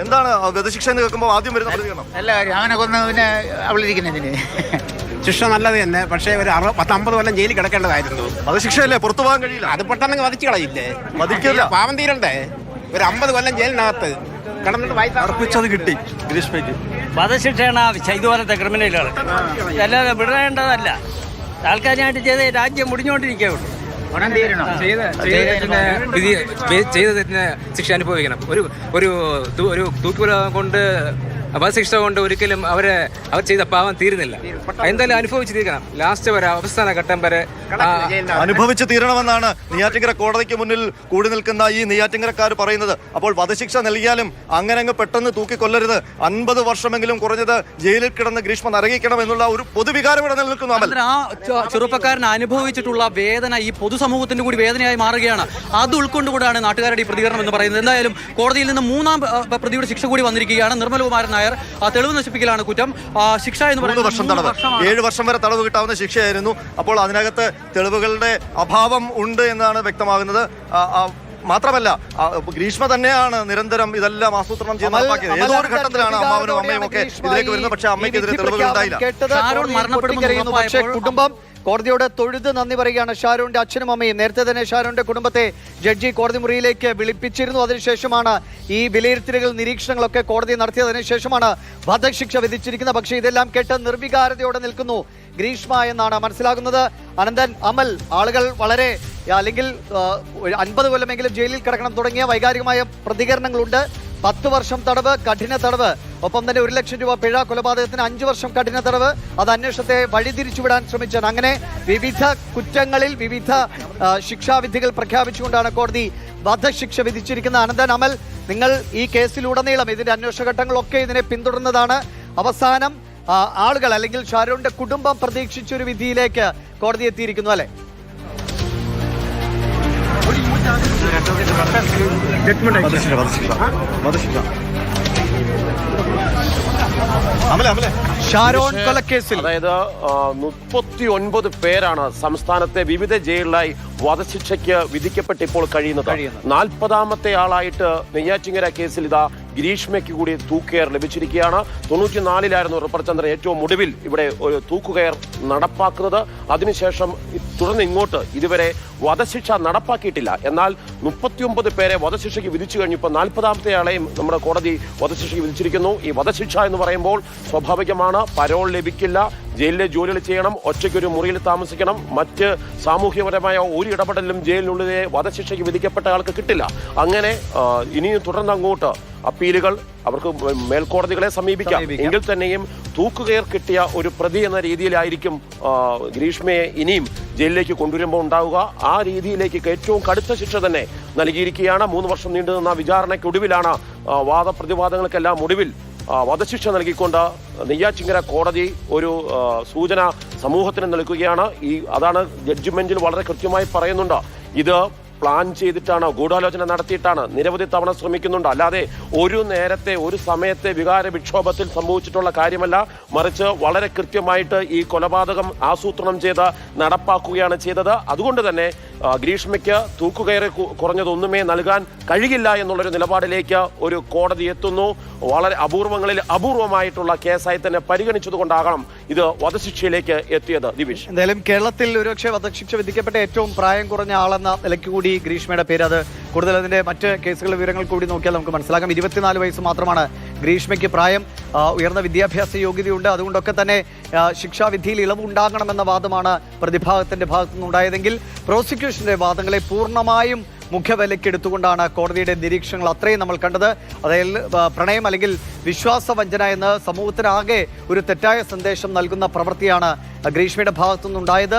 എന്താണ് വധശിക്ഷ എന്ന് കേൾക്കുമ്പോൾ ആദ്യം വരുന്ന പ്രതികരണം? നല്ല കാര്യം, അവനെ കൊന്ന് പിന്നെ അവളിരിക്കുന്നതിന് ശിക്ഷ നല്ലത് തന്നെ. പക്ഷേ ഒരു 50 കൊല്ലം ജയിലിൽ കിടക്കേണ്ടതായിരുന്നു. വധശിക്ഷയല്ലേ, പുറത്തു പോകാൻ കഴിയില്ല. അത് പെട്ടെന്ന് വധിച്ചു കളയില്ലേ? വധിക്കില്ല, പാവം തീരണ്ടേ? ഒരു 50 കൊല്ലം ജയിലിനകത്ത് കിടന്നിട്ട് അർപ്പിച്ചത് കിട്ടി ഗ്രീഷ്മയ്ക്ക്. വധശിക്ഷയാണ് ആവശ്യം ഇതുപോലത്തെ ക്രിമിനലുകൾ, അല്ലാതെ വിടേണ്ടതല്ല. താൽക്കാലികമായിട്ട് ചെയ്ത് രാജ്യം മുടിഞ്ഞുകൊണ്ടിരിക്കുകയുള്ളൂ. ഗുണം തീരണം. ചെയ്ത തെറ്റിന് ശിക്ഷ അനുഭവിക്കണം. ഒരു തൂക്കുകൊല കൊണ്ട് വധശിക്ഷ കൊണ്ട് ഒരിക്കലും അവർ ചെയ്ത പാവം തീരുന്നില്ല. എന്തായാലും അനുഭവിച്ച് തീരണം. ലാസ്റ്റ് വരെ, അവസാന ഘട്ടം വരെ അനുഭവിച്ച് തീരണമെന്നാണ് നെയ്യാറ്റിൻകര കോടതിക്ക് മുന്നിൽ കൂടി നിൽക്കുന്ന ഈ നെയ്യാറ്റിൻകരക്കാർ പറയുന്നത്. അപ്പോൾ വധശിക്ഷ നൽകിയാലും അങ്ങനെ പെട്ടെന്ന് തൂക്കിക്കൊല്ലരുത്, 50 വർഷമെങ്കിലും കുറഞ്ഞത് ജയിലിൽ കിടന്ന് ഗ്രീഷ്മ നരകിക്കണം എന്നുള്ള ഒരു പൊതുവികാരം ഇവിടെ നിലനിൽക്കുന്നു. ആ ചെറുപ്പക്കാരൻ അനുഭവിച്ചിട്ടുള്ള വേദന ഈ പൊതുസമൂഹത്തിന്റെ കൂടി വേദനയായി മാറുകയാണ്. അത് ഉൾക്കൊണ്ടുകൂടാണ് നാട്ടുകാരുടെ ഈ പ്രതികരണം എന്ന് പറയുന്നത്. എന്തായാലും കോടതിയിൽ നിന്ന് 3ാം പ്രതിയുടെ ശിക്ഷ കൂടി വന്നിരിക്കുകയാണ്. നിർമ്മലകുമാരൻ നായർ തെളിവ് നശിപ്പിക്കലാണ് കുറ്റം. ശിക്ഷ എന്ന് പറയുന്നത് 3 വർഷം തടവ്, 7 വർഷം വരെ തടവ് കിട്ടാവുന്ന ശിക്ഷയായിരുന്നു. അപ്പോൾ അതിനകത്ത് തെളിവുകളുടെ അഭാവം ഉണ്ട് എന്നാണ് വ്യക്തമാകുന്നത്. മാത്രമല്ല, ഗ്രീഷ്മ തന്നെയാണ് നിരന്തരം ഇതെല്ലാം ആസൂത്രണം ചെയ്ത് നടപ്പാക്കിയത്. ഏതോ ഒരു ഘട്ടത്തിലാണ് അമ്മാവനും അമ്മയും ഒക്കെ ഇതിലേക്ക് വരുന്നത്. പക്ഷേ അമ്മയ്ക്കെതിരെ തെളിവുകൾ ഉണ്ടായില്ല. കുടുംബം കോടതിയോട് തൊഴുത് നന്ദി പറയുകയാണ് ഷാരോന്റെ അച്ഛനും അമ്മയും. നേരത്തെ തന്നെ ഷാരോന്റെ കുടുംബത്തെ ജഡ്ജി കോടതി മുറിയിലേക്ക് വിളിപ്പിച്ചിരുന്നു. അതിനുശേഷമാണ് ഈ വിലയിരുത്തലുകൾ, നിരീക്ഷണങ്ങളൊക്കെ കോടതി നടത്തിയതിനു ശേഷമാണ് വധശിക്ഷ വിധിച്ചിരിക്കുന്നത്. പക്ഷേ ഇതെല്ലാം കേട്ട് നിർവികാരതയോടെ നിൽക്കുന്നു ഗ്രീഷ്മ എന്നാണ് മനസ്സിലാകുന്നത്. അനന്തൻ, അമൽ, ആളുകൾ വളരെ അല്ലെങ്കിൽ 50 കൊല്ലമെങ്കിലും ജയിലിൽ കിടക്കണം തുടങ്ങിയ വൈകാരികമായ പ്രതികരണങ്ങളുണ്ട്. 10 വർഷം തടവ്, കഠിന തടവ്, ഒപ്പം തന്നെ 1 ലക്ഷം രൂപ പിഴ, കൊലപാതകത്തിന് 5 വർഷം കഠിന തടവ്. അത് അന്വേഷണത്തെ വഴിതിരിച്ചുവിടാൻ ശ്രമിച്ചാണ്. അങ്ങനെ വിവിധ കുറ്റങ്ങളിൽ വിവിധ ശിക്ഷാവിധികൾ പ്രഖ്യാപിച്ചുകൊണ്ടാണ് കോടതി വധശിക്ഷ വിധിച്ചിരിക്കുന്നത്. അനന്തൻ, അമൽ, നിങ്ങൾ ഈ കേസിലുടനീളം ഇതിന്റെ അന്വേഷണ ഘട്ടങ്ങളൊക്കെ ഇതിനെ പിന്തുടർന്നതാണ്. അവസാനം ആളുകൾ അല്ലെങ്കിൽ ഷാരോന്റെ കുടുംബം പ്രതീക്ഷിച്ചൊരു വിധിയിലേക്ക് കോടതി എത്തിയിരിക്കുന്നു അല്ലെ? ഷാരോൺ കൊലക്കേസിൽ അതായത് 39 പേരാണ് സംസ്ഥാനത്തെ വിവിധ ജയിലിലായി വധശിക്ഷയ്ക്ക് വിധിക്കപ്പെട്ട് ഇപ്പോൾ കഴിയുന്നത്. 40ാമത്തെ ആളായിട്ട് നെയ്യാറ്റിൻകര കേസിൽ ഇതാ ഗ്രീഷ്മയ്ക്ക് കൂടി തൂക്കുകയർ ലഭിച്ചിരിക്കുകയാണ്. 94-ലായിരുന്നു റിപ്പർചന്ദ്രൻ ഏറ്റവും ഒടുവിൽ ഇവിടെ ഒരു തൂക്കുകയർ നടപ്പാക്കുന്നത്. അതിനുശേഷം തുടർന്ന് ഇങ്ങോട്ട് ഇതുവരെ വധശിക്ഷ നടപ്പാക്കിയിട്ടില്ല. എന്നാൽ 39 പേരെ വധശിക്ഷയ്ക്ക് വിധിച്ചു കഴിഞ്ഞപ്പോൾ 40ാമത്തെ ആളെയും നമ്മുടെ കോടതി വധശിക്ഷയ്ക്ക് വിധിച്ചിരിക്കുന്നു. ഈ വധശിക്ഷ എന്ന് പറയുമ്പോൾ സ്വാഭാവികമാണ്, പരോൾ ലഭിക്കില്ല, ജയിലിലെ ജോലികൾ ചെയ്യണം, ഒറ്റയ്ക്കൊരു മുറിയിൽ താമസിക്കണം, മറ്റ് സാമൂഹ്യപരമായ ഒരു ഇടപെടലും ജയിലിനുള്ളിലെ വധശിക്ഷയ്ക്ക് വിധിക്കപ്പെട്ട ആൾക്ക് കിട്ടില്ല. അങ്ങനെ ഇനിയും തുടർന്ന് അങ്ങോട്ട് അപ്പീലുകൾ, അവർക്ക് മേൽക്കോടതികളെ സമീപിക്കാം. എങ്കിൽ തന്നെയും തൂക്കുകയർ കിട്ടിയ ഒരു പ്രതി എന്ന രീതിയിലായിരിക്കും ഗ്രീഷ്മയെ ഇനിയും ജയിലിലേക്ക് കൊണ്ടുവരുമ്പോൾ ഉണ്ടാവുക. ആ രീതിയിലേക്ക് ഏറ്റവും കടുത്ത ശിക്ഷ തന്നെ നൽകിയിരിക്കുകയാണ്. 3 വർഷം നീണ്ടുനിന്ന വിചാരണയ്ക്കൊടുവിലാണ് വാദപ്രതിവാദങ്ങൾക്കെല്ലാം ഒടുവിൽ വധശിക്ഷ നൽകിക്കൊണ്ട് നെയ്യാറ്റിൻകര കോടതി ഒരു സൂചന സമൂഹത്തിന് നൽകുകയാണ്. അതാണ് ജഡ്ജ്മെന്റിൽ വളരെ കൃത്യമായി പറയുന്നുണ്ട്. ഇത് പ്ലാൻ ചെയ്തിട്ടാണ്, ഗൂഢാലോചന നടത്തിയിട്ടാണ്, നിരവധി തവണ ശ്രമിക്കുന്നുണ്ട്. അല്ലാതെ ഒരു നേരത്തെ ഒരു സമയത്തെ വികാര വിക്ഷോഭത്തിൽ സംഭവിച്ചിട്ടുള്ള കാര്യമല്ല. മറിച്ച് വളരെ കൃത്യമായിട്ട് ഈ കൊലപാതകം ആസൂത്രണം ചെയ്ത് നടപ്പാക്കുകയാണ് ചെയ്തത്. അതുകൊണ്ട് തന്നെ ഗ്രീഷ്മയ്ക്ക് തൂക്കുകയറി കുറഞ്ഞതൊന്നുമേ നൽകാൻ കഴിയില്ല എന്നുള്ളൊരു നിലപാടിലേക്ക് ഒരു കോടതി എത്തുന്നു. വളരെ അപൂർവങ്ങളിൽ അപൂർവമായിട്ടുള്ള കേസായി തന്നെ പരിഗണിച്ചതുകൊണ്ടാകണം ഇത് വധശിക്ഷയിലേക്ക് എത്തിയത്. ദിവിഷ്, എന്തായാലും കേരളത്തിൽ ഒരുപക്ഷെ വധശിക്ഷ വിധിക്കപ്പെട്ട ഏറ്റവും പ്രായം കുറഞ്ഞ ആളെന്ന നിലയ്ക്ക് കൂടി ഗ്രീഷ്മയുടെ പേര്, അത് കൂടുതൽ അതിന്റെ മറ്റ് കേസുകളുടെ വിവരങ്ങൾ കൂടി നോക്കിയാൽ നമുക്ക് മനസ്സിലാക്കാം. 24 വയസ്സ് മാത്രമാണ് ഗ്രീഷ്മയ്ക്ക് പ്രായം. ഉയർന്ന വിദ്യാഭ്യാസ യോഗ്യതയുണ്ട്. അതുകൊണ്ടൊക്കെ തന്നെ ശിക്ഷാവിധിയിൽ ഇളവുണ്ടാകണമെന്ന വാദമാണ് പ്രതിഭാഗത്തിന്റെ ഭാഗത്തു നിന്നുണ്ടായതെങ്കിൽ പ്രോസിക്യൂഷന്റെ വാദങ്ങളെ പൂർണ്ണമായും മുഖ്യവിലക്കെടുത്തുകൊണ്ടാണ് കോടതിയുടെ നിരീക്ഷണങ്ങൾ അത്രയും നമ്മൾ കണ്ടത്. അതായത് പ്രണയം അല്ലെങ്കിൽ വിശ്വാസവഞ്ചന എന്ന് സമൂഹത്തിനാകെ ഒരു തെറ്റായ സന്ദേശം നൽകുന്ന പ്രവൃത്തിയാണ് ഗ്രീഷ്മയുടെ ഭാഗത്തു നിന്നുണ്ടായത്.